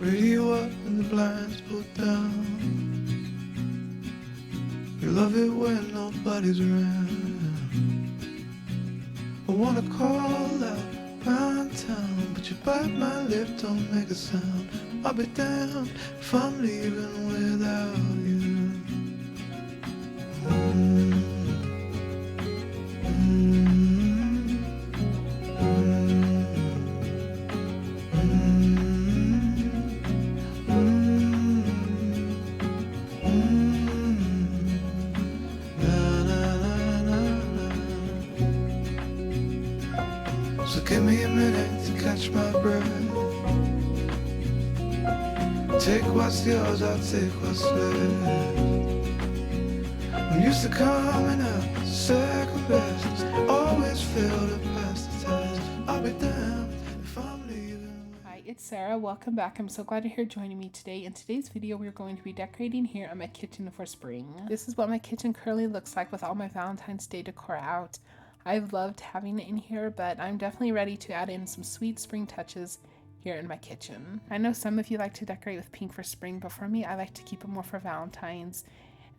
Radio up and the blinds pulled down. You love it when nobody's around. I wanna call out round town, but you bite my lip, don't make a sound. I'll be damned if I'm leaving without you. So give me a minute to catch my breath. Take what's yours, I'll take what's left. I'm used to coming up second best. Always fail to pass the test. I'll be damned if I'm leaving. Hi, it's Sarah. Welcome back. I'm so glad you're here joining me today. In today's video, we're going to be decorating here on my kitchen for spring. This is what my kitchen currently looks like with all my Valentine's Day decor out. I've loved having it in here, but I'm definitely ready to add in some sweet spring touches here in my kitchen. I know some of you like to decorate with pink for spring, but for me, I like to keep it more for Valentine's.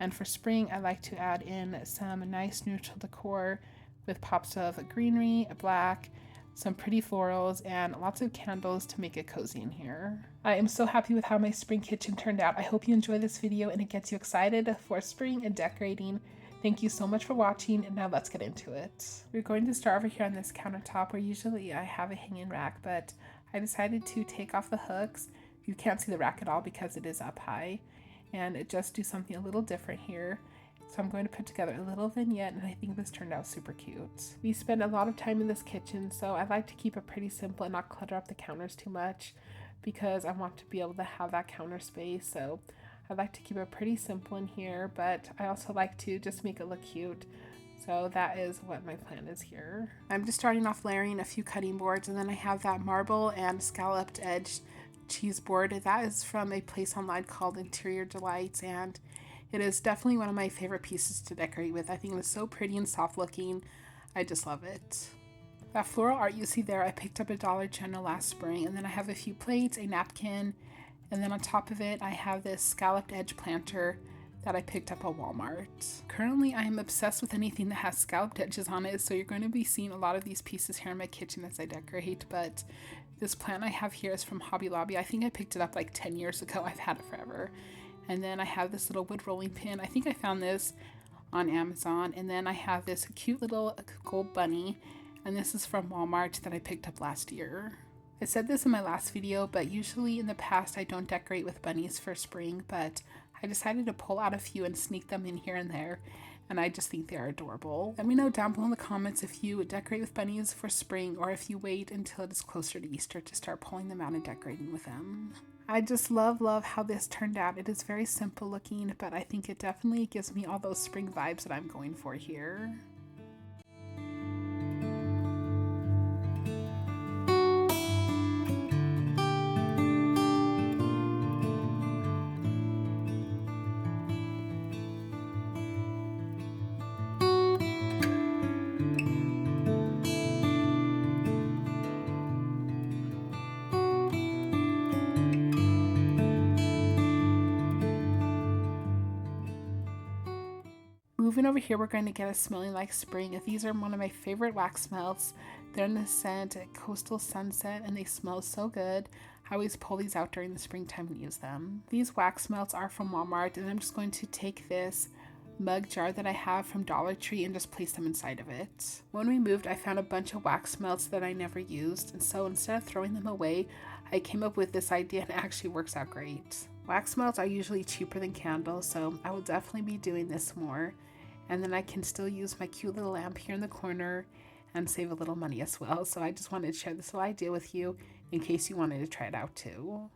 And for spring, I like to add in some nice neutral decor with pops of greenery, black, some pretty florals, and lots of candles to make it cozy in here. I am so happy with how my spring kitchen turned out. I hope you enjoy this video and it gets you excited for spring and decorating. Thank you so much for watching, and now let's get into it. We're going to start over here on this countertop where usually I have a hanging rack, but I decided to take off the hooks. You can't see the rack at all because it is up high, and just do something a little different here. So I'm going to put together a little vignette, and I think this turned out super cute. We spend a lot of time in this kitchen, so I like to keep it pretty simple and not clutter up the counters too much because I want to be able to have that counter space. So I like to keep it pretty simple in here, but I also like to just make it look cute. So that is what my plan is here. I'm just starting off layering a few cutting boards, and then I have that marble and scalloped edge cheese board. That is from a place online called Interior Delights, and it is definitely one of my favorite pieces to decorate with. I think it is so pretty and soft looking. I just love it. That floral art you see there, I picked up at Dollar General last spring, and then I have a few plates, a napkin, and then on top of it, I have this scalloped edge planter that I picked up at Walmart. Currently, I am obsessed with anything that has scalloped edges on it, so you're going to be seeing a lot of these pieces here in my kitchen as I decorate, but this plant I have here is from Hobby Lobby. I think I picked it up like 10 years ago. I've had it forever. And then I have this little wood rolling pin. I think I found this on Amazon. And then I have this cute little gold bunny, and this is from Walmart that I picked up last year. I said this in my last video, but usually in the past I don't decorate with bunnies for spring, but I decided to pull out a few and sneak them in here and there, and I just think they are adorable. Let me know down below in the comments if you decorate with bunnies for spring or if you wait until it is closer to Easter to start pulling them out and decorating with them. I just love how this turned out. It is very simple looking, but I think it definitely gives me all those spring vibes that I'm going for here. Moving over here, we're going to get us smelling like spring. These are one of my favorite wax melts. They're in the scent Coastal Sunset, and they smell so good. I always pull these out during the springtime and use them. These wax melts are from Walmart, and I'm just going to take this mug jar that I have from Dollar Tree and just place them inside of it. When we moved, I found a bunch of wax melts that I never used, and so instead of throwing them away, I came up with this idea, and it actually works out great. Wax melts are usually cheaper than candles, so I will definitely be doing this more. And then I can still use my cute little lamp here in the corner and save a little money as well. So I just wanted to share this little idea with you in case you wanted to try it out too.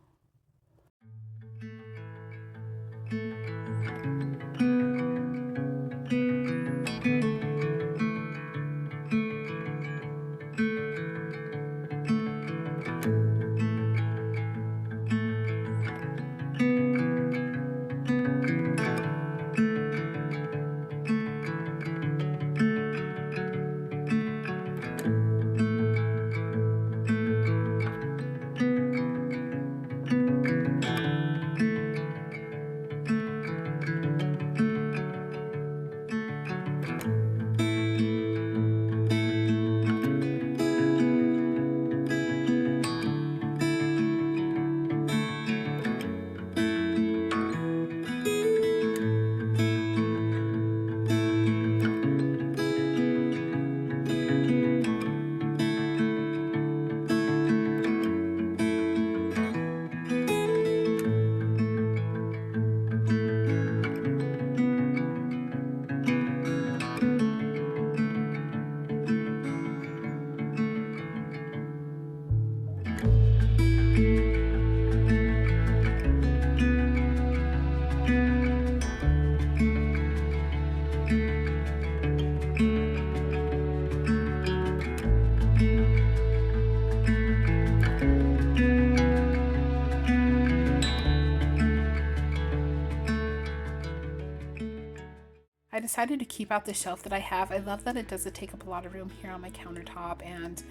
I decided to keep out the shelf that I have. I love that it doesn't take up a lot of room here on my countertop, and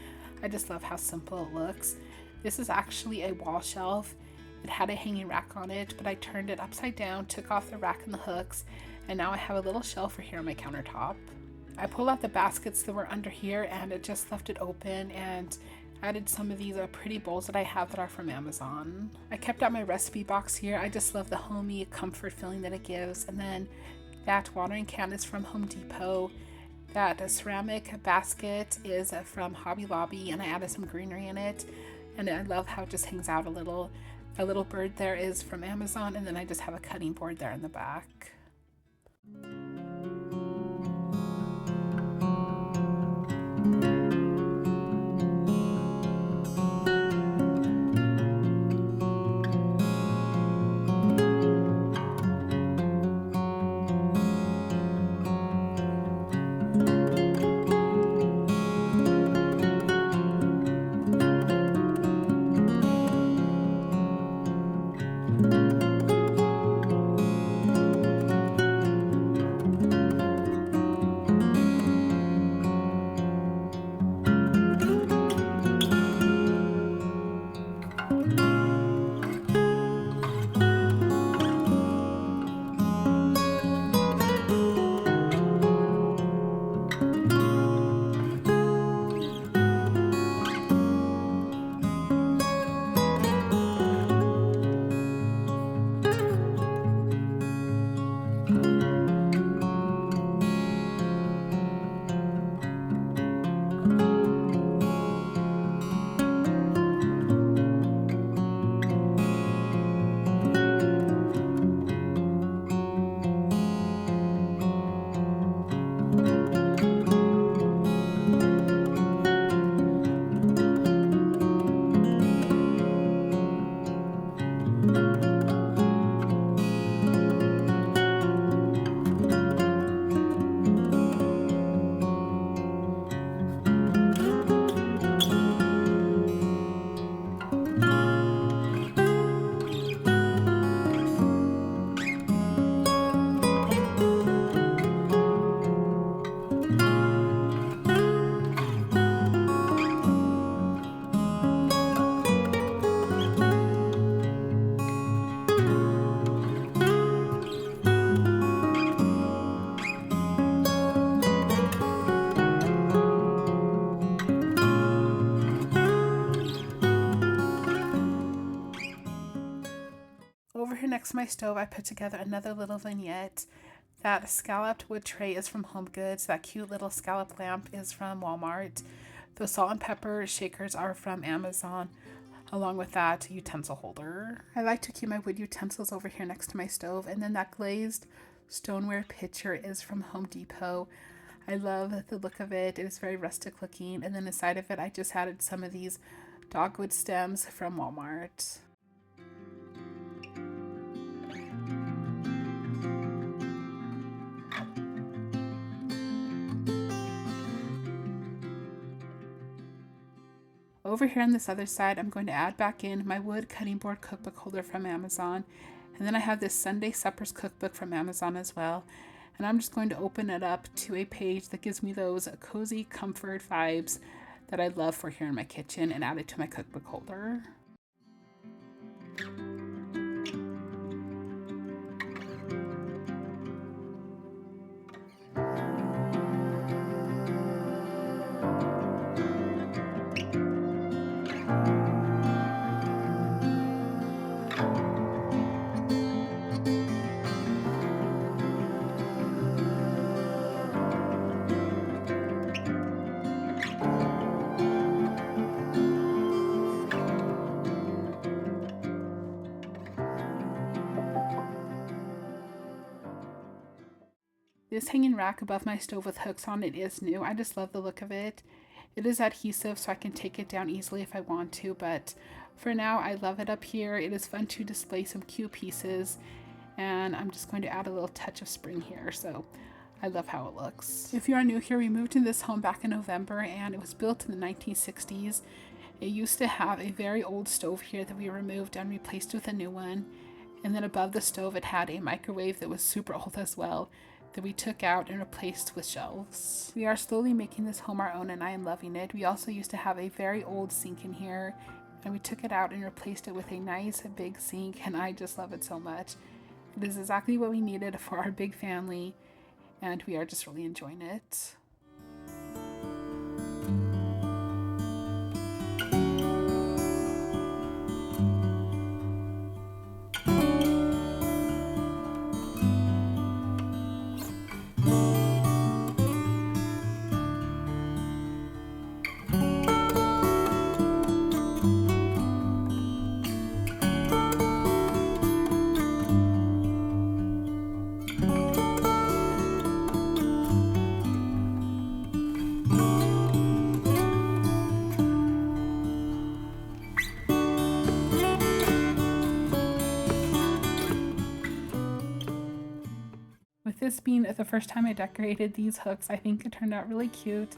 I just love how simple it looks. This is actually a wall shelf. It had a hanging rack on it, but I turned it upside down, took off the rack and the hooks, and now I have a little shelf for here on my countertop. I pulled out the baskets that were under here and it just left it open and added some of these pretty bowls that I have that are from Amazon. I kept out my recipe box here. I just love the homey comfort feeling that it gives. And then that watering can is from Home Depot. That ceramic basket is from Hobby Lobby, and I added some greenery in it. And I love how it just hangs out a little. A little bird there is from Amazon, and then I just have a cutting board there in the back. Over here next to my stove, I put together another little vignette. That scalloped wood tray is from Home Goods. That cute little scallop lamp is from Walmart. The salt and pepper shakers are from Amazon, along with that utensil holder. I like to keep my wood utensils over here next to my stove. And then that glazed stoneware pitcher is from Home Depot. I love the look of it. It is very rustic looking. And then inside of it, I just added some of these dogwood stems from Walmart. Over here on this other side, I'm going to add back in my wood cutting board cookbook holder from Amazon. And then I have this Sunday Suppers cookbook from Amazon as well. And I'm just going to open it up to a page that gives me those cozy comfort vibes that I love for here in my kitchen, and add it to my cookbook holder. This hanging rack above my stove with hooks on it is new. I just love the look of it. It is adhesive, so I can take it down easily if I want to, but for now I love it up here. It is fun to display some cute pieces, and I'm just going to add a little touch of spring here, so I love how it looks. If you are new here, we moved in this home back in November, and it was built in the 1960s. It used to have a very old stove here that we removed and replaced with a new one, and then above the stove it had a microwave that was super old as well. that we took out and replaced with shelves. We are slowly making this home our own and I am loving it. We also used to have a very old sink in here and we took it out and replaced it with a nice big sink and I just love it so much. It is exactly what we needed for our big family and we are just really enjoying it. With this being the first time I decorated these hooks, I think it turned out really cute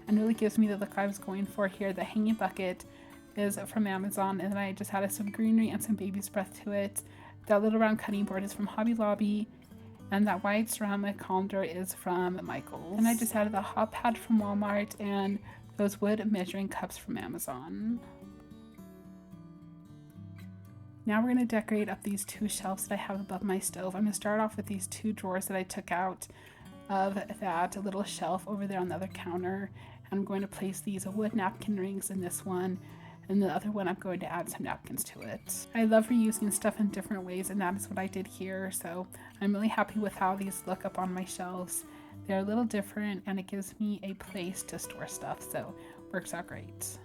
and really gives me the look I was going for here. The hanging bucket is from Amazon and then I just added some greenery and some baby's breath to it. That little round cutting board is from Hobby Lobby and that white ceramic colander is from Michael's. And I just added the hot pad from Walmart and those wood measuring cups from Amazon. Now we're going to decorate up these two shelves that I have above my stove. I'm going to start off with these two drawers that I took out of that little shelf over there on the other counter. And I'm going to place these wood napkin rings in this one. And the other one I'm going to add some napkins to it. I love reusing stuff in different ways and that is what I did here. So I'm really happy with how these look up on my shelves. They're a little different and it gives me a place to store stuff. So works out great.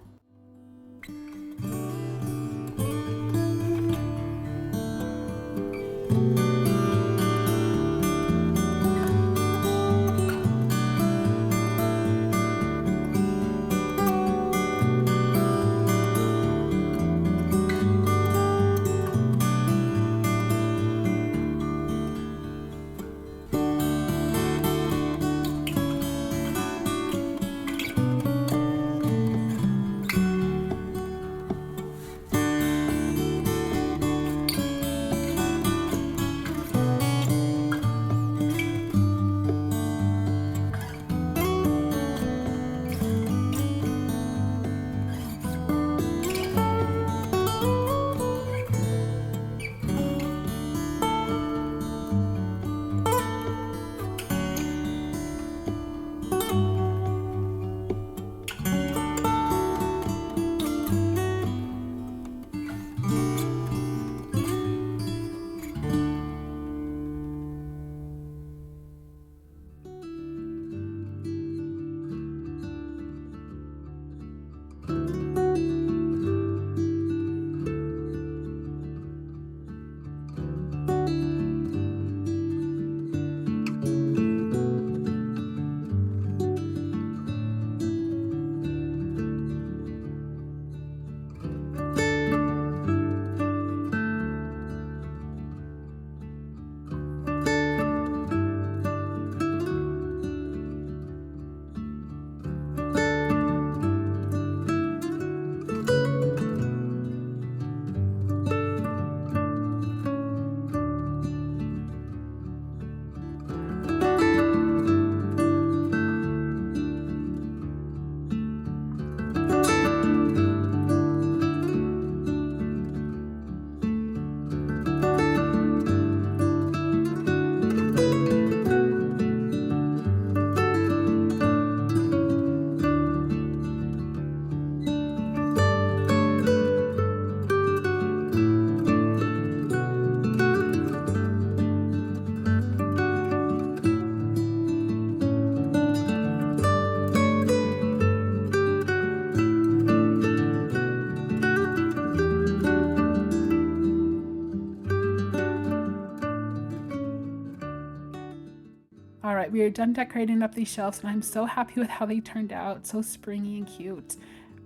Alright, we are done decorating up these shelves and I'm so happy with how they turned out, so springy and cute.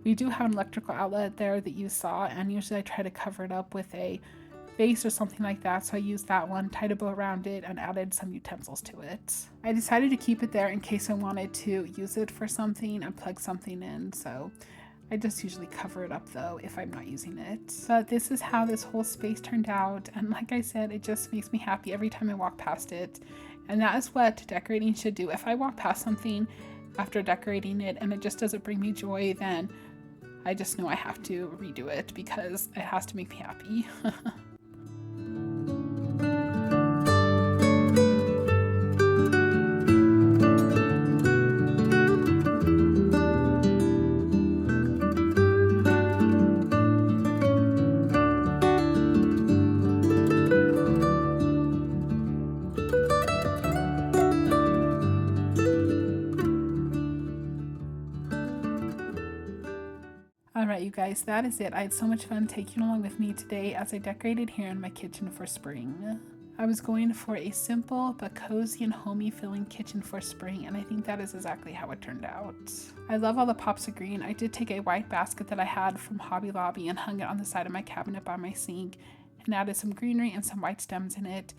We do have an electrical outlet there that you saw and usually I try to cover it up with a vase or something like that, so I used that one, tied a bow around it, and added some utensils to it. I decided to keep it there in case I wanted to use it for something and plug something in, so I just usually cover it up though if I'm not using it. But this is how this whole space turned out and like I said, it just makes me happy every time I walk past it And that is what decorating should do. If I walk past something after decorating it and it just doesn't bring me joy, then I just know I have to redo it because it has to make me happy. Alright you guys, that is it. I had so much fun taking you along with me today as I decorated here in my kitchen for spring. I was going for a simple but cozy and homey feeling kitchen for spring, and I think that is exactly how it turned out. I love all the pops of green. I did take a white basket that I had from Hobby Lobby and hung it on the side of my cabinet by my sink and added some greenery and some white stems in it,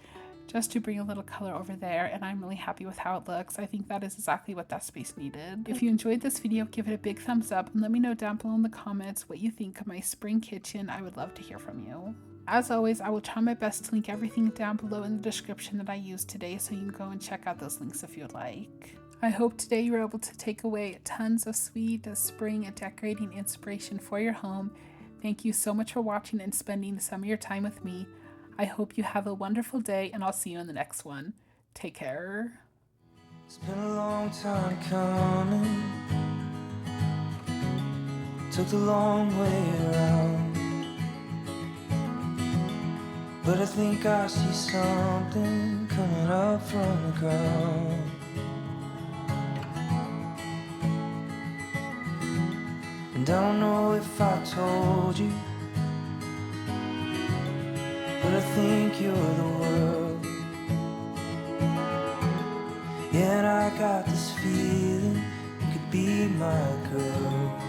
just to bring a little color over there, and I'm really happy with how it looks. I think that is exactly what that space needed. If you enjoyed this video, give it a big thumbs up and let me know down below in the comments what you think of my spring kitchen. I would love to hear from you. As always, I will try my best to link everything down below in the description that I used today, so you can go and check out those links if you'd like. I hope today you were able to take away tons of sweet spring and decorating inspiration for your home. Thank you so much for watching and spending some of your time with me. I hope you have a wonderful day, and I'll see you in the next one. Take care. It's been a long time coming. Took the long way around, but I think I see something coming up from the ground. And I don't know if I told you, but I think you're the world. Yeah, and I got this feeling you could be my girl.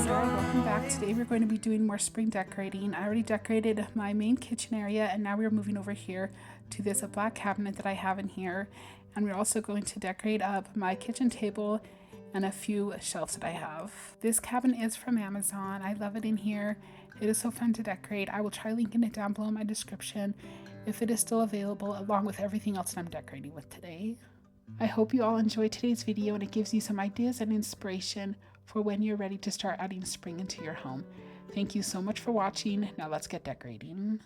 Welcome back. Today we're going to be doing more spring decorating. I already decorated my main kitchen area, and now we're moving over here to this black cabinet that I have in here. And we're also going to decorate up my kitchen table and a few shelves that I have. This cabinet is from Amazon. I love it in here. It is so fun to decorate. I will try linking it down below in my description if it is still available, along with everything else that I'm decorating with today. I hope you all enjoyed today's video and it gives you some ideas and inspiration for when you're ready to start adding spring into your home. Thank you so much for watching. Now let's get decorating.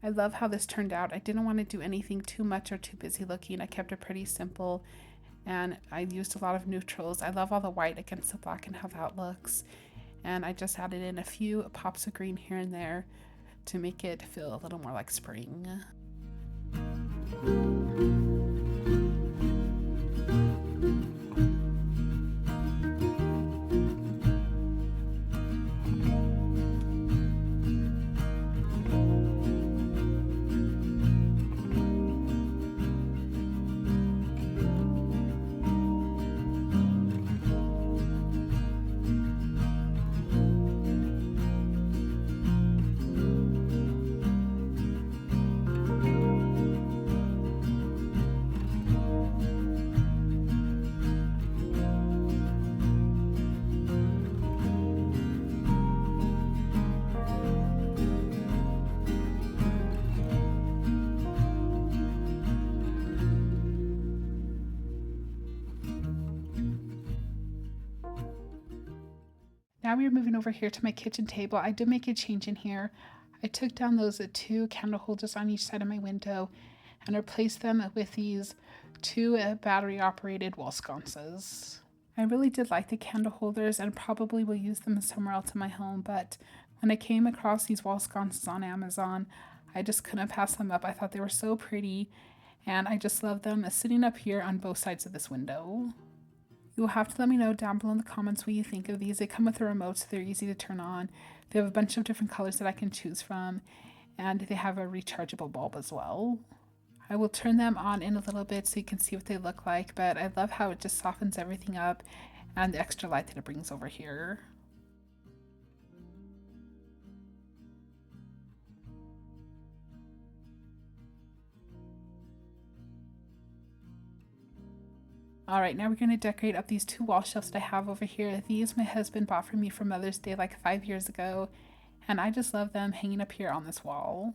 I love how this turned out. I didn't want to do anything too much or too busy looking. I kept it pretty simple, and I used a lot of neutrals. I love all the white against the black and how that looks. And I just added in a few pops of green here and there to make it feel a little more like spring. now we're moving over here to my kitchen table. I did make a change in here. I took down those 2 candle holders on each side of my window and replaced them with these 2 battery operated wall sconces. I really did like the candle holders and probably will use them somewhere else in my home, but when I came across these wall sconces on Amazon, I just couldn't pass them up. I thought they were so pretty, and I just love them sitting up here on both sides of this window. You will have to let me know down below in the comments what you think of these. They come with a remote, so they're easy to turn on. They have a bunch of different colors that I can choose from, and they have a rechargeable bulb as well. I will turn them on in a little bit so you can see what they look like, but I love how it just softens everything up and the extra light that it brings over here. Alright, now we're going to decorate up these 2 wall shelves that I have over here. These my husband bought for me for Mother's Day like 5 years ago, and I just love them hanging up here on this wall.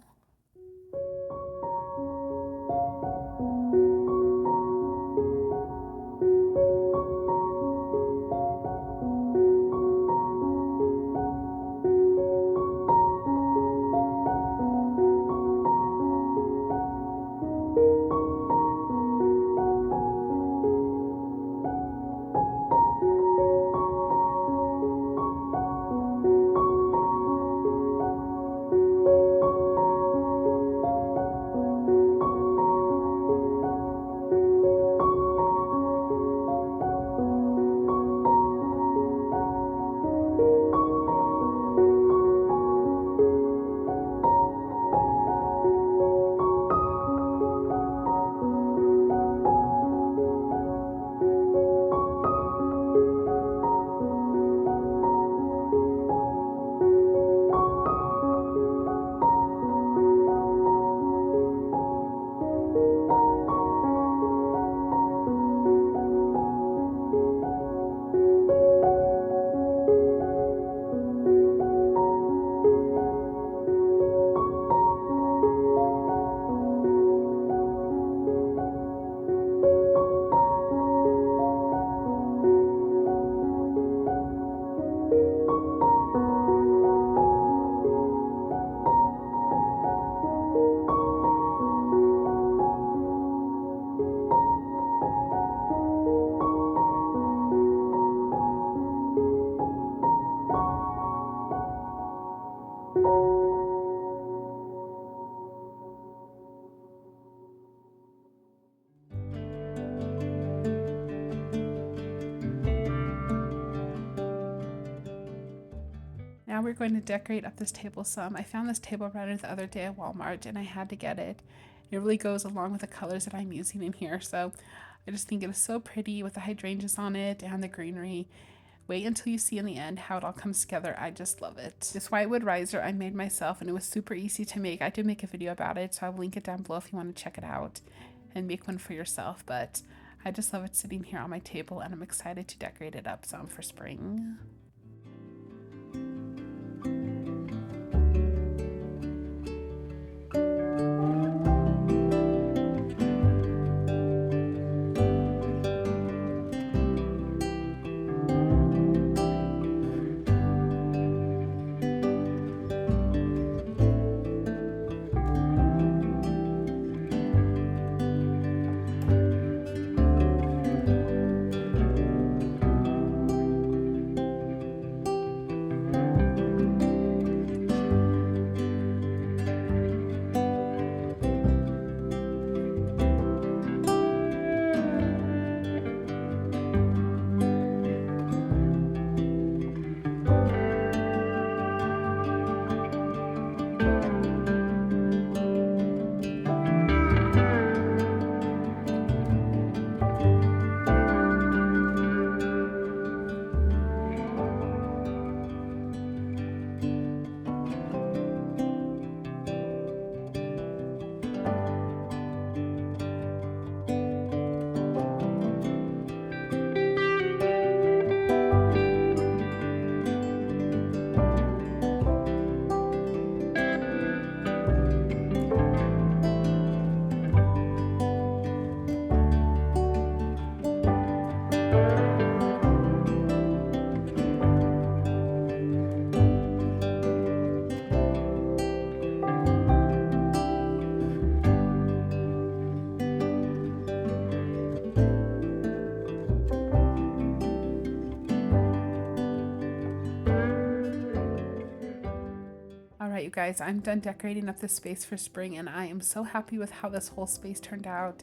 Now we're going to decorate up this table some. I found this table runner the other day at Walmart and I had to get it. It really goes along with the colors that I'm using in here, so I just think it is so pretty with the hydrangeas on it and the greenery. Wait until you see in the end how it all comes together. I just love it. This whitewood riser I made myself and it was super easy to make. I did make a video about it, so I'll link it down below if you want to check it out and make one for yourself. But I just love it sitting here on my table and I'm excited to decorate it up some for spring. you guys, I'm done decorating up this space for spring, and I am so happy with how this whole space turned out.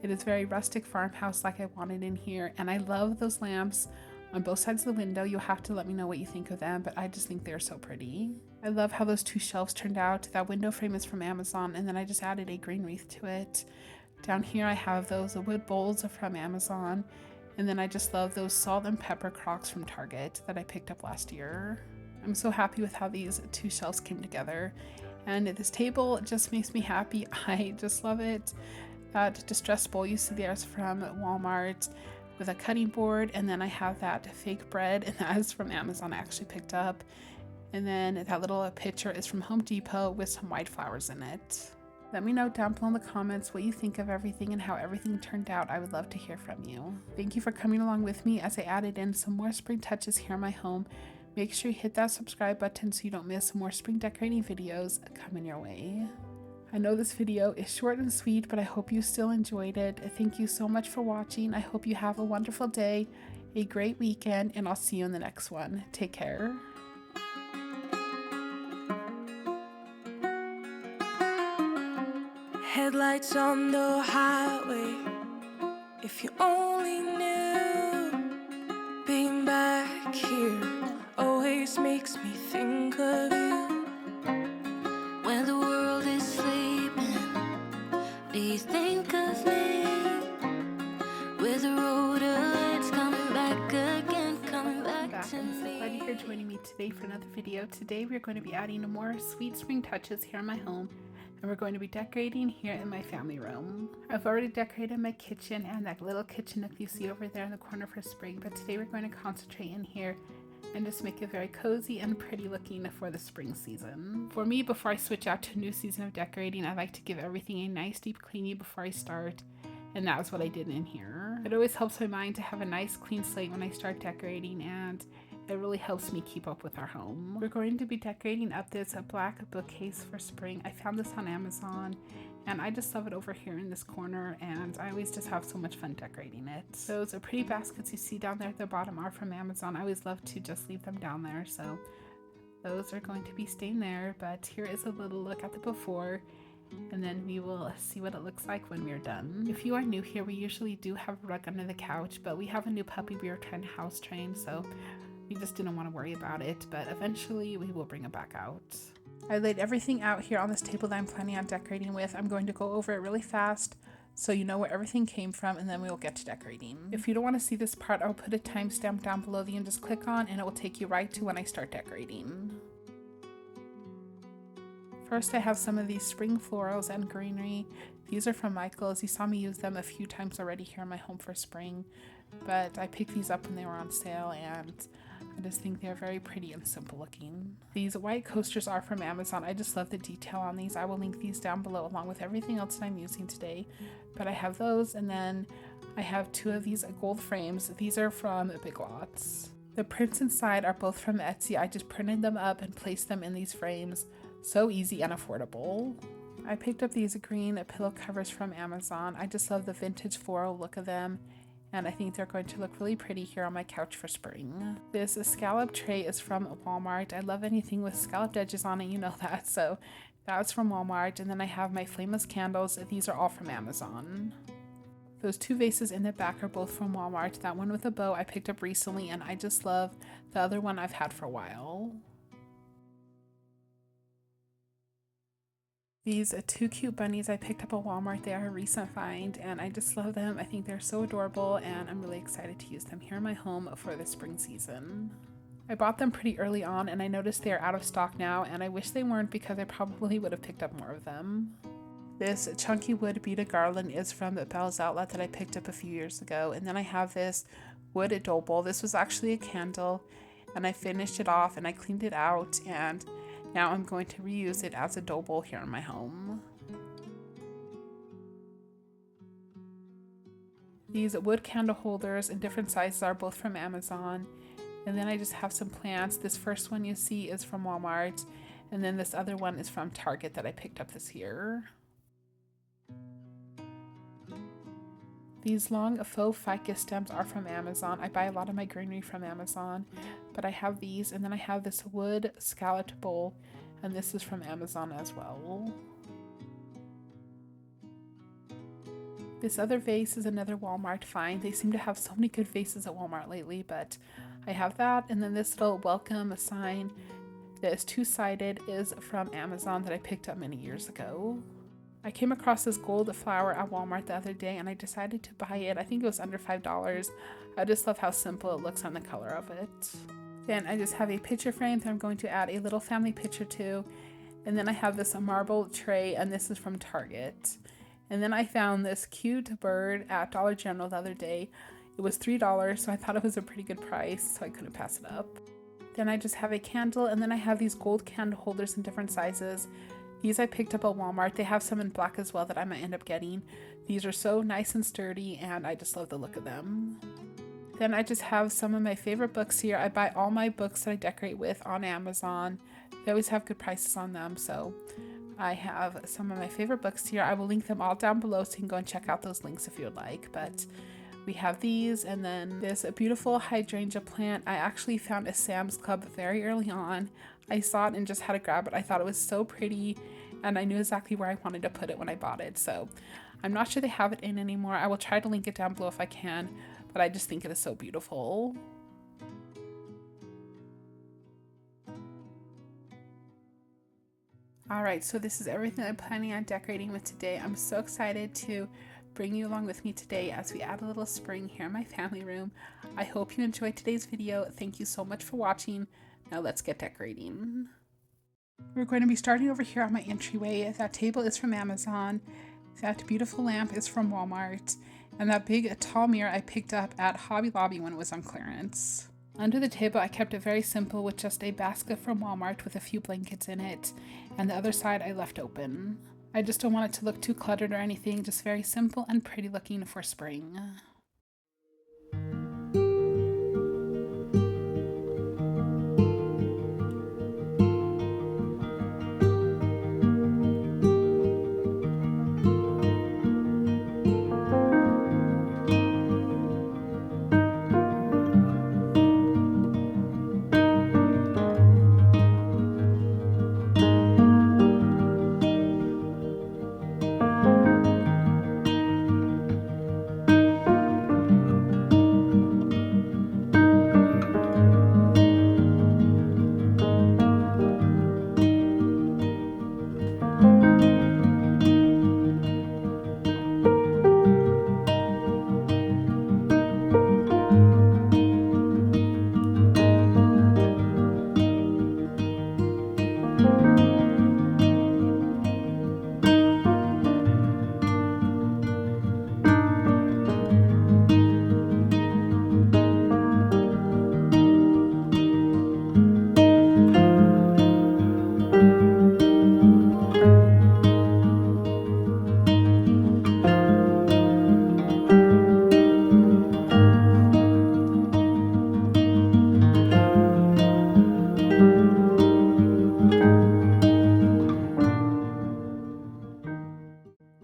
It is very rustic farmhouse like I wanted in here, and I love those lamps on both sides of the window. You'll have to let me know what you think of them, but I just think they're so pretty. I love how those 2 shelves turned out. That window frame is from Amazon, and then I just added a green wreath to it. Down here I have those wood bowls from Amazon, and then I just love those salt and pepper crocks from Target that I picked up last year. I'm so happy with how these 2 shelves came together, and this table just makes me happy. I just love it. That distressed bowl you see there is from Walmart with a cutting board, and then I have that fake bread, and that is from Amazon I actually picked up. And then that little pitcher is from Home Depot with some white flowers in it. Let me know down below in the comments what you think of everything and how everything turned out. I would love to hear from you. Thank you for coming along with me as I added in some more spring touches here in my home. Make sure you hit that subscribe button so you don't miss more spring decorating videos coming your way. I know this video is short and sweet, but I hope you still enjoyed it. Thank you so much for watching. I hope you have a wonderful day, a great weekend, and I'll see you in the next one. Take care. Headlights on the highway. If you only knew, being back here always makes me think of you. When the world is sleeping, do you think of me? With the road it's coming back again, coming back to I'm so me. glad you're joining me today for another video. Today we're going to be adding more sweet spring touches here in my home, and we're going to be decorating here in my family room. I've already decorated my kitchen and that little kitchen nook you see over there in the corner for spring, but today we're going to concentrate in here and just make it very cozy and pretty looking for the spring season. For me, before I switch out to a new season of decorating, I like to give everything a nice deep cleaning before I start, and that's what I did in here. It always helps my mind to have a nice clean slate when I start decorating, and it really helps me keep up with our home. We're going to be decorating up this black bookcase for spring. I found this on Amazon, and I just love it over here in this corner, and I always just have so much fun decorating it. Those pretty baskets you see down there at the bottom are from Amazon. I always love to just leave them down there, so those are going to be staying there. But here is a little look at the before, and then we will see what it looks like when we're done. If you are new here, we usually do have a rug under the couch, but we have a new puppy we are trying to house train, so we just didn't want to worry about it, but eventually we will bring it back out. I laid everything out here on this table that I'm planning on decorating with. I'm going to go over it really fast so you know where everything came from, and then we will get to decorating. If you don't want to see this part, I'll put a timestamp down below that you can just click on, and it will take you right to when I start decorating. First, I have some of these spring florals and greenery. These are from Michael's. You saw me use them a few times already here in my home for spring, but I picked these up when they were on sale, and I just think they're very pretty and simple looking. These white coasters are from Amazon. I just love the detail on these. I will link these down below along with everything else that I'm using today. But I have those, and then I have 2 of these gold frames. These are from Big Lots. The prints inside are both from Etsy. I just printed them up and placed them in these frames. So easy and affordable. I picked up these green pillow covers from Amazon. I just love the vintage floral look of them, and I think they're going to look really pretty here on my couch for spring. This scallop tray is from Walmart. I love anything with scalloped edges on it, you know that, so that's from Walmart. And then I have my Flameless Candles. These are all from Amazon. Those 2 vases in the back are both from Walmart. That one with a bow I picked up recently, and I just love the other one I've had for a while. These 2 cute bunnies I picked up at Walmart. They are a recent find, and I just love them. I think they're so adorable, and I'm really excited to use them here in my home for the spring season. I bought them pretty early on, and I noticed they are out of stock now, and I wish they weren't because I probably would have picked up more of them. This chunky wood beaded garland is from Belle's Outlet that I picked up a few years ago, and then I have this wood dough bowl. This was actually a candle, and I finished it off and I cleaned it out, and now I'm going to reuse it as a dough bowl here in my home. These wood candle holders in different sizes are both from Amazon. And then I just have some plants. This first one you see is from Walmart, and then this other one is from Target that I picked up this year. These long faux ficus stems are from Amazon. I buy a lot of my greenery from Amazon, but I have these, and then I have this wood scalloped bowl, and this is from Amazon as well. This other vase is another Walmart find. They seem to have so many good vases at Walmart lately, but I have that. And then this little welcome sign that is two-sided is from Amazon that I picked up many years ago. I came across this gold flower at Walmart the other day and I decided to buy it. I think it was under $5. I just love how simple it looks on the color of it. Then I just have a picture frame that I'm going to add a little family picture to. And then I have this marble tray, and this is from Target. And then I found this cute bird at Dollar General the other day. It was $3, so I thought it was a pretty good price, so I couldn't pass it up. Then I just have a candle, and then I have these gold candle holders in different sizes. These I picked up at Walmart. They have some in black as well that I might end up getting. These are so nice and sturdy, and I just love the look of them. Then I just have some of my favorite books here. I buy all my books that I decorate with on Amazon. They always have good prices on them, so I have some of my favorite books here. I will link them all down below so you can go and check out those links if you would like. But we have these, and then this beautiful hydrangea plant. I actually found a Sam's Club very early on. I saw it and just had to grab it. I thought it was so pretty, and I knew exactly where I wanted to put it when I bought it. So I'm not sure they have it in anymore. I will try to link it down below if I can, but I just think it is so beautiful. Alright, so this is everything I'm planning on decorating with today. I'm so excited to bring you along with me today as we add a little spring here in my family room. I hope you enjoyed today's video. Thank you so much for watching. Now let's get decorating. We're going to be starting over here on my entryway. That table is from Amazon. That beautiful lamp is from Walmart. And that big tall mirror I picked up at Hobby Lobby when it was on clearance. Under the table, I kept it very simple with just a basket from Walmart with a few blankets in it, and the other side I left open. I just don't want it to look too cluttered or anything, just very simple and pretty looking for spring.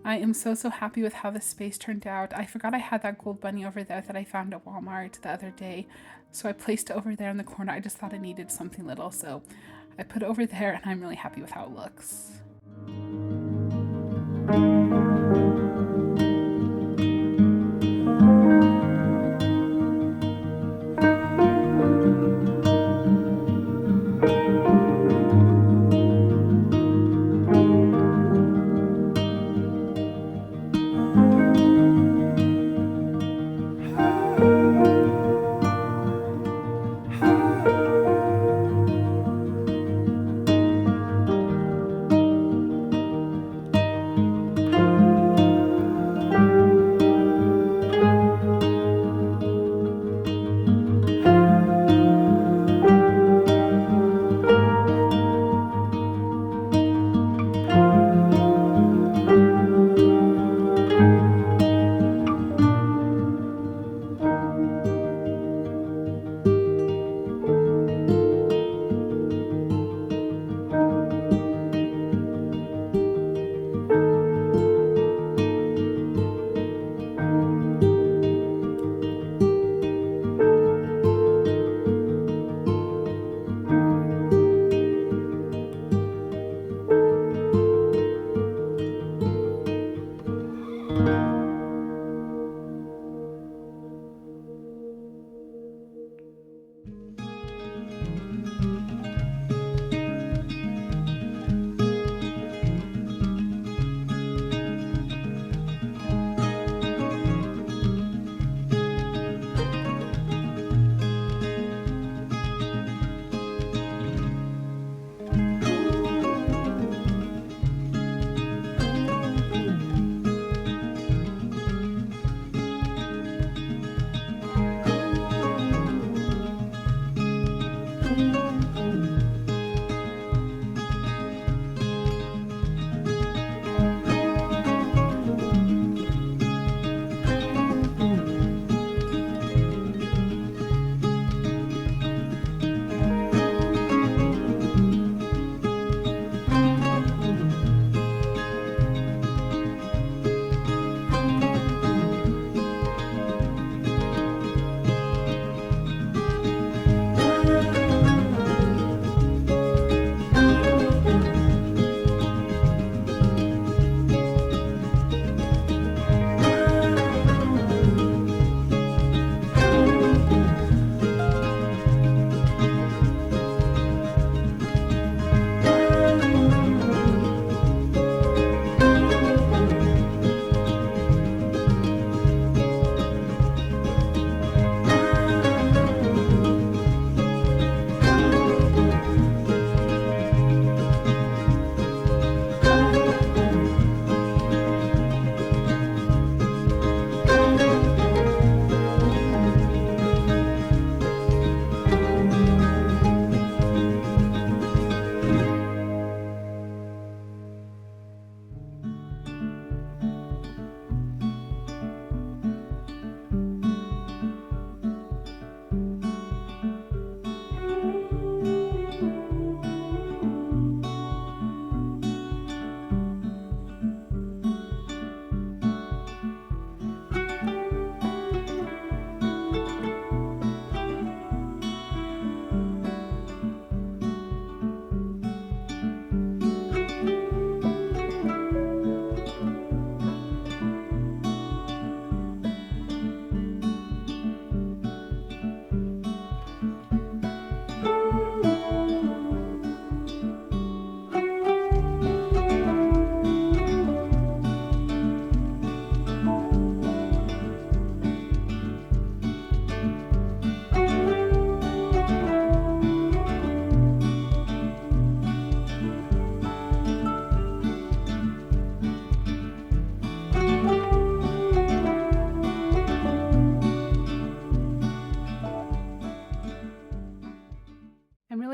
I am so happy with how this space turned out. I forgot I had that gold bunny over there that I found at Walmart the other day, so I placed it over there in the corner. I just thought it needed something little, so I put it over there, and I'm really happy with how it looks.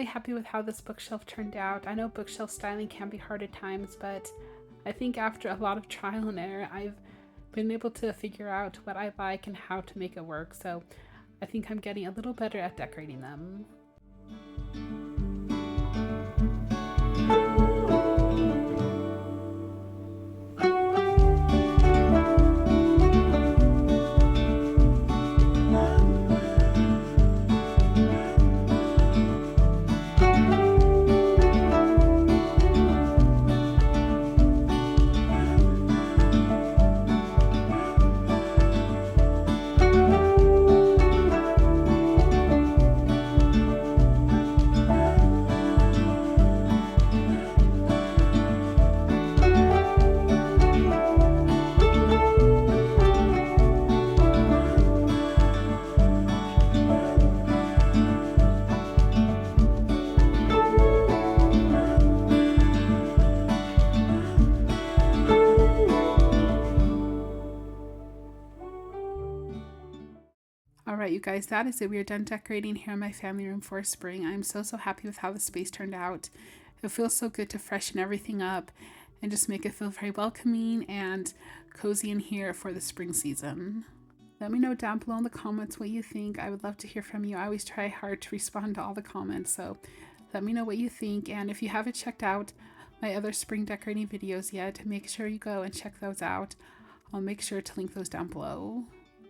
really happy with how this bookshelf turned out. I know bookshelf styling can be hard at times, but I think after a lot of trial and error, I've been able to figure out what I like and how to make it work. So I think I'm getting a little better at decorating them. Alright, you guys, that is it. We are done decorating here in my family room for spring. I'm so happy with how the space turned out. It feels so good to freshen everything up and just make it feel very welcoming and cozy in here for the spring season. Let me know down below in the comments what you think. I would love to hear from you. I always try hard to respond to all the comments, so let me know what you think. And if you haven't checked out my other spring decorating videos yet, make sure you go and check those out. I'll make sure to link those down below.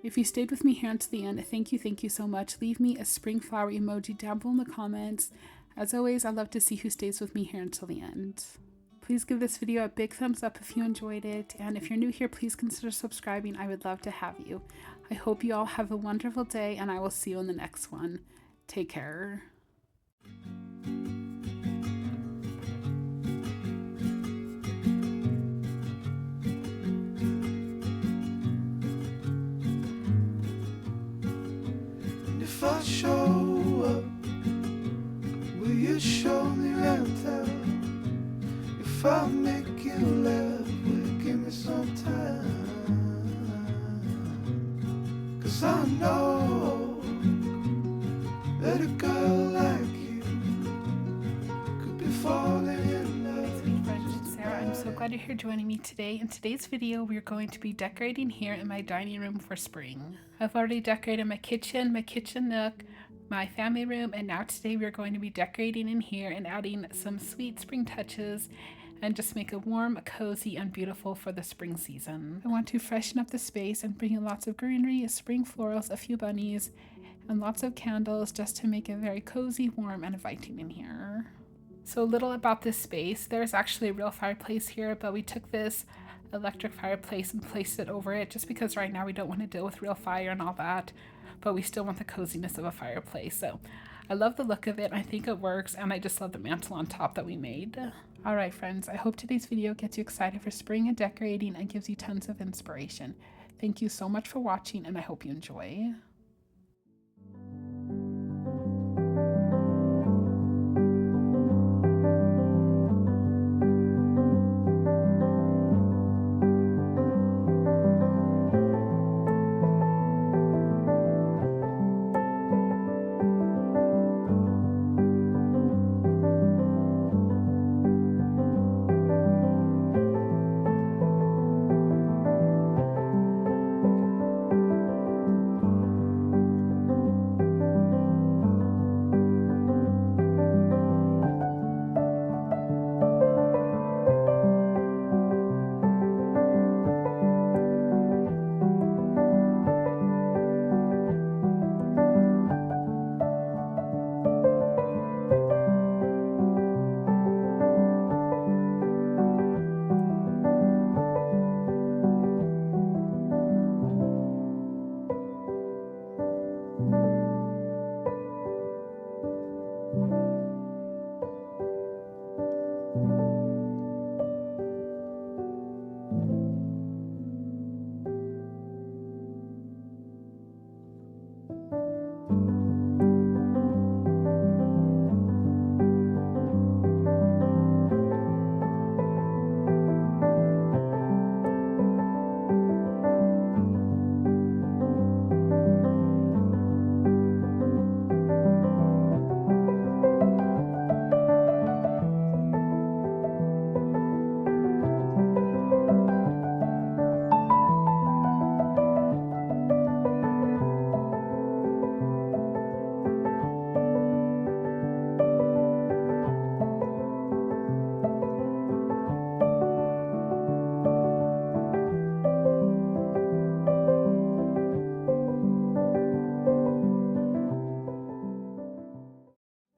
If you stayed with me here until the end, thank you so much. Leave me a spring flower emoji down below in the comments. As always, I love to see who stays with me here until the end. Please give this video a big thumbs up if you enjoyed it, and if you're new here, please consider subscribing. I would love to have you. I hope you all have a wonderful day, and I will see you in the next one. Take care. If I show up, will you show me rental? If I make you laugh, will you give me some time? 'Cause I know that a girl like you could be falling in love. My sweet friend, it's Sarah. I'm so glad you're here joining me today. In today's video, we're going to be decorating here in my dining room for spring. I've already decorated my kitchen nook, my family room, and now today we're going to be decorating in here and adding some sweet spring touches and just make it warm, cozy, and beautiful for the spring season. I want to freshen up the space and bring in lots of greenery, spring florals, a few bunnies, and lots of candles just to make it very cozy, warm, and inviting in here. So a little about this space. There's actually a real fireplace here, but we took this electric fireplace and placed it over it just because right now we don't want to deal with real fire and all that, but we still want the coziness of a fireplace. So I love the look of it. I think it works, and I just love the mantle on top that we made. Alright friends, I hope today's video gets you excited for spring and decorating and gives you tons of inspiration. Thank you so much for watching, and I hope you enjoy.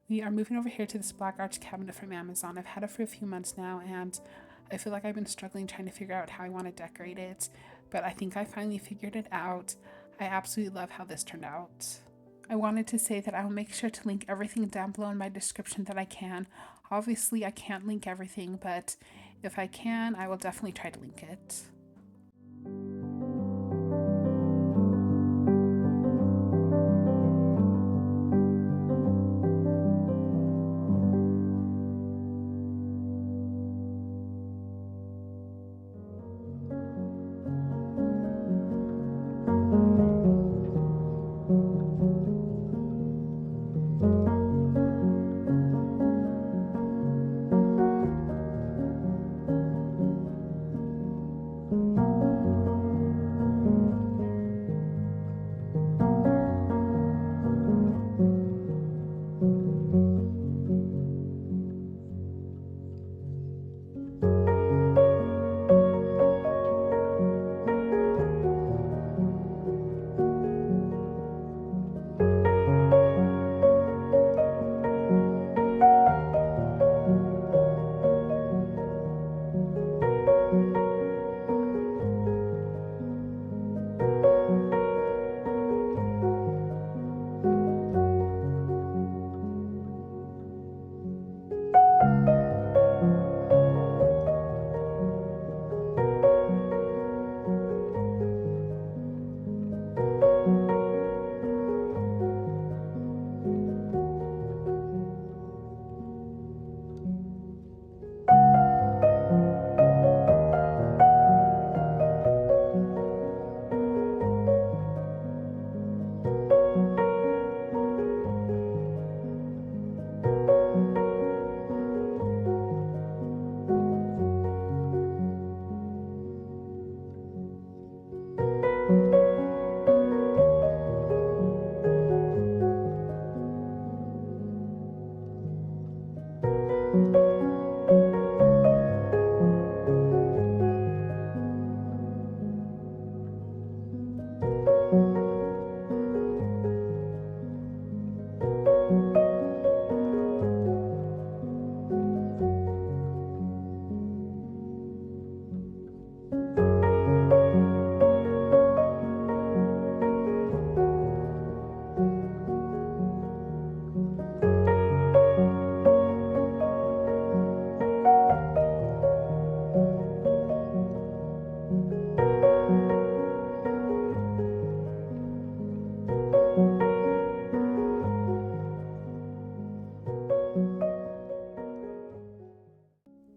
We are moving over here to this black arch cabinet from Amazon. I've had it for a few months now, and I feel like I've been struggling trying to figure out how I want to decorate it, but I think I finally figured it out. I absolutely love how this turned out. I wanted to say that I will make sure to link everything down below in my description that I can. Obviously, I can't link everything, but if I can, I will definitely try to link it.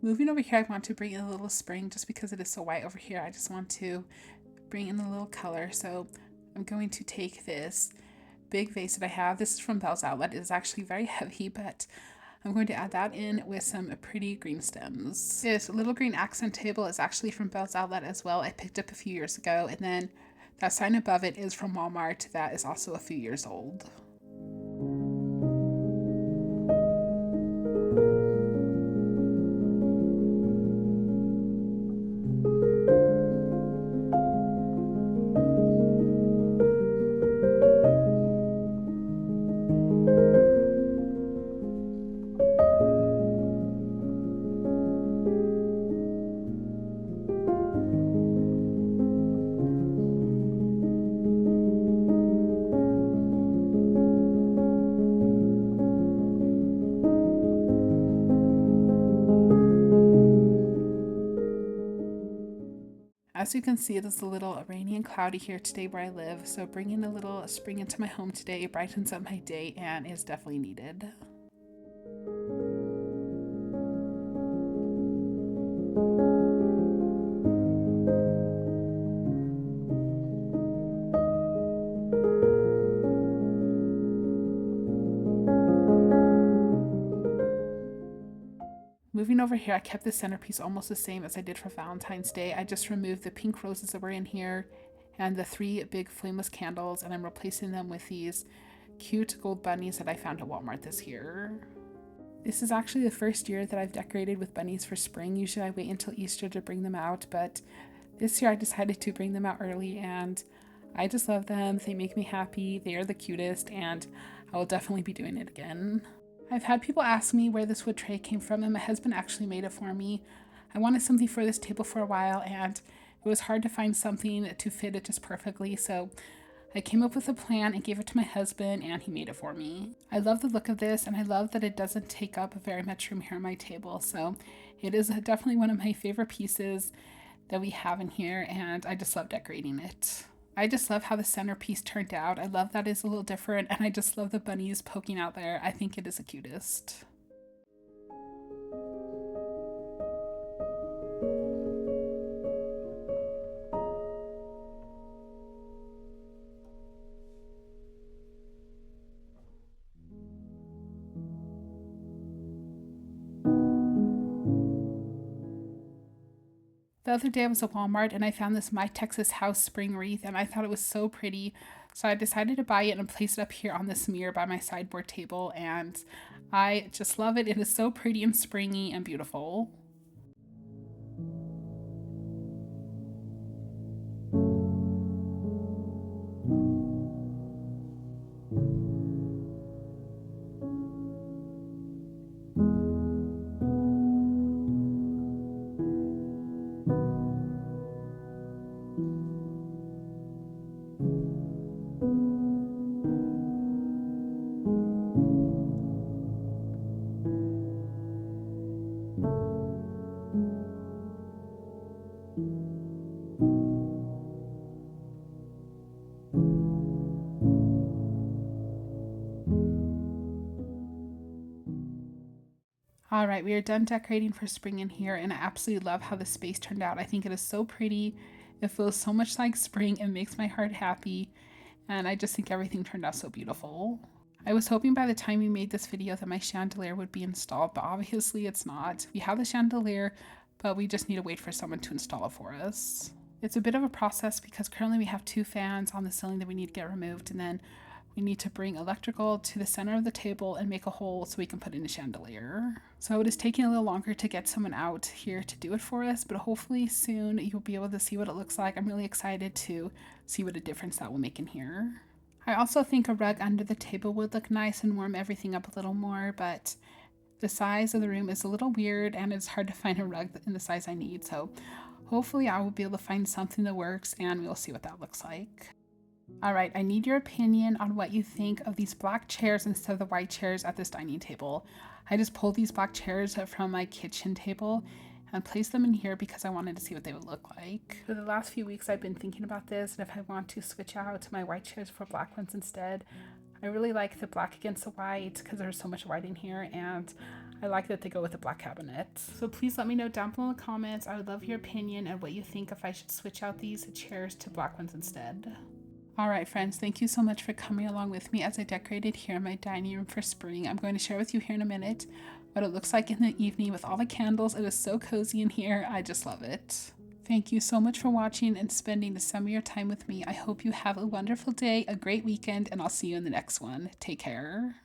Moving over here, I want to bring in a little spring just because it is so white over here. I just want to bring in a little color. So I'm going to take this big vase that I have. This is from Bell's Outlet. It is actually very heavy, but I'm going to add that in with some pretty green stems. This little green accent table is actually from Bell's Outlet as well. I picked up a few years ago, and then that sign above it is from Walmart. That is also a few years old. As you can see, it is a little rainy and cloudy here today where I live, so bringing a little spring into my home today brightens up my day and is definitely needed. Moving over here, I kept the centerpiece almost the same as I did for Valentine's Day. I just removed the pink roses that were in here and the 3 big flameless candles, and I'm replacing them with these cute gold bunnies that I found at Walmart this year. This is actually the first year that I've decorated with bunnies for spring. Usually I wait until Easter to bring them out, but this year I decided to bring them out early, and I just love them. They make me happy. They are the cutest, and I will definitely be doing it again. I've had people ask me where this wood tray came from, and my husband actually made it for me. I wanted something for this table for a while, and it was hard to find something to fit it just perfectly, so I came up with a plan and gave it to my husband, and he made it for me. I love the look of this, and I love that it doesn't take up very much room here on my table, so it is definitely one of my favorite pieces that we have in here, and I just love decorating it. I just love how the centerpiece turned out. I love that it's a little different, and I just love the bunnies poking out there. I think it is the cutest. The other day I was at Walmart and I found this My Texas House spring wreath, and I thought it was so pretty. So I decided to buy it and place it up here on this mirror by my sideboard table, and I just love it. It is so pretty and springy and beautiful. Alright, we are done decorating for spring in here, and I absolutely love how the space turned out. I think it is so pretty. It feels so much like spring. It makes my heart happy, and I just think everything turned out so beautiful. I was hoping by the time we made this video that my chandelier would be installed, but obviously it's not. We have the chandelier, but we just need to wait for someone to install it for us. It's a bit of a process because currently we have 2 fans on the ceiling that we need to get removed, and then we need to bring electrical to the center of the table and make a hole so we can put in a chandelier. So it is taking a little longer to get someone out here to do it for us, but hopefully soon you'll be able to see what it looks like. I'm really excited to see what a difference that will make in here. I also think a rug under the table would look nice and warm everything up a little more, but the size of the room is a little weird and it's hard to find a rug in the size I need. So hopefully I will be able to find something that works, and we'll see what that looks like. Alright, I need your opinion on what you think of these black chairs instead of the white chairs at this dining table. I just pulled these black chairs from my kitchen table and placed them in here because I wanted to see what they would look like. For the last few weeks I've been thinking about this, and if I want to switch out my white chairs for black ones instead. I really like the black against the white because there's so much white in here, and I like that they go with the black cabinet. So please let me know down below in the comments. I would love your opinion and what you think if I should switch out these chairs to black ones instead. Alright friends, thank you so much for coming along with me as I decorated here in my dining room for spring. I'm going to share with you here in a minute what it looks like in the evening with all the candles. It is so cozy in here. I just love it. Thank you so much for watching and spending some of your time with me. I hope you have a wonderful day, a great weekend, and I'll see you in the next one. Take care.